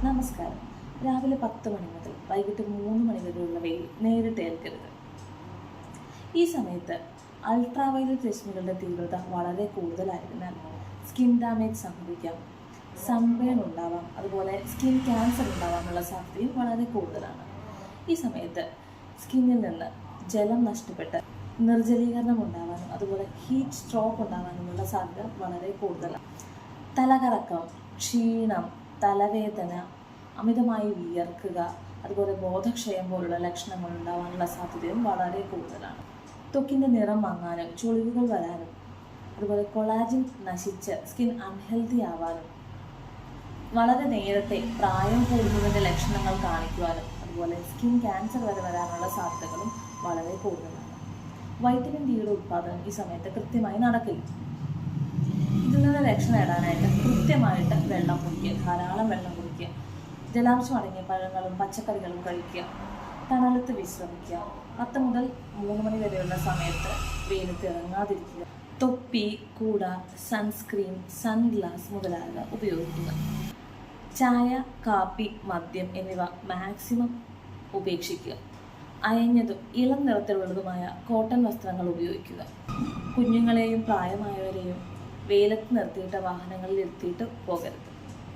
നമസ്കാരം. രാവിലെ 10 മണി മുതൽ വൈകിട്ട് 3 മണി വരെയുള്ള വെയിൽ നേരിട്ട് ഏൽക്കരുത്. ഈ സമയത്ത് അൾട്രാവയലറ്റ് രശ്മികളുടെ തീവ്രത വളരെ കൂടുതലായതിനാൽ സ്കിൻ ഡാമേജ് സംഭവിക്കാം, സൺബേൺ ഉണ്ടാവാം, അതുപോലെ സ്കിൻ ക്യാൻസർ ഉണ്ടാവാനുള്ള സാധ്യതയും വളരെ കൂടുതലാണ്. ഈ സമയത്ത് സ്കിന്നിൽ നിന്ന് ജലം നഷ്ടപ്പെട്ട് നിർജ്ജലീകരണം ഉണ്ടാവാനും അതുപോലെ ഹീറ്റ് സ്ട്രോക്ക് ഉണ്ടാവാനുമുള്ള സാധ്യത വളരെ കൂടുതലാണ്. തലകറക്കം, ക്ഷീണം, തലവേദന, അമിതമായി വിയർക്കുക, അതുപോലെ ബോധക്ഷയം പോലുള്ള ലക്ഷണങ്ങൾ ഉണ്ടാവാനുള്ള സാധ്യതയും വളരെ കൂടുതലാണ്. ത്വക്കിൻ്റെ നിറം മങ്ങാനും ചുളിവുകൾ വരാനും അതുപോലെ കൊളാജിൻ നശിച്ച് സ്കിൻ അൺഹെൽത്തി ആവാനും വളരെ നേരത്തെ പ്രായം കൂടുന്നതിൻ്റെ ലക്ഷണങ്ങൾ കാണിക്കുവാനും അതുപോലെ സ്കിൻ ക്യാൻസർ വരെ വരാനുള്ള സാധ്യതകളും വളരെ കൂടുതലാണ്. വൈറ്റമിൻ ഡിയുടെ ഉത്പാദനം ഈ സമയത്ത് കൃത്യമായി നടക്കില്ല. ഇതിൽ നിന്ന് രക്ഷ നേടാനായിട്ട് കൃത്യമായിട്ട് വെള്ളം കുടിക്കുക, ധാരാളം വെള്ളം കുടിക്കുക, ജലാംശം അടങ്ങിയ പഴങ്ങളും പച്ചക്കറികളും കഴിക്കുക, തണലത്ത് വിശ്രമിക്കുക, 10 മുതൽ 3 മണി വരെയുള്ള സമയത്ത് വെയിലത്ത് ഇറങ്ങാതിരിക്കുക, തൊപ്പി, കൂട, സൺസ്ക്രീൻ, സൺഗ്ലാസ് മുതലായവ ഉപയോഗിക്കുക. ചായ, കാപ്പി, മദ്യം എന്നിവ മാക്സിമം ഉപേക്ഷിക്കുക. അയഞ്ഞതും ഇളം നിറത്തിലുള്ളതുമായ കോട്ടൺ വസ്ത്രങ്ങൾ ഉപയോഗിക്കുക. കുഞ്ഞുങ്ങളെയും പ്രായമായവരെയും വെയിലത്ത് നിർത്തിയിട്ട് വാഹനങ്ങളിൽ ഇരുത്തിയിട്ട് പോകരുത്.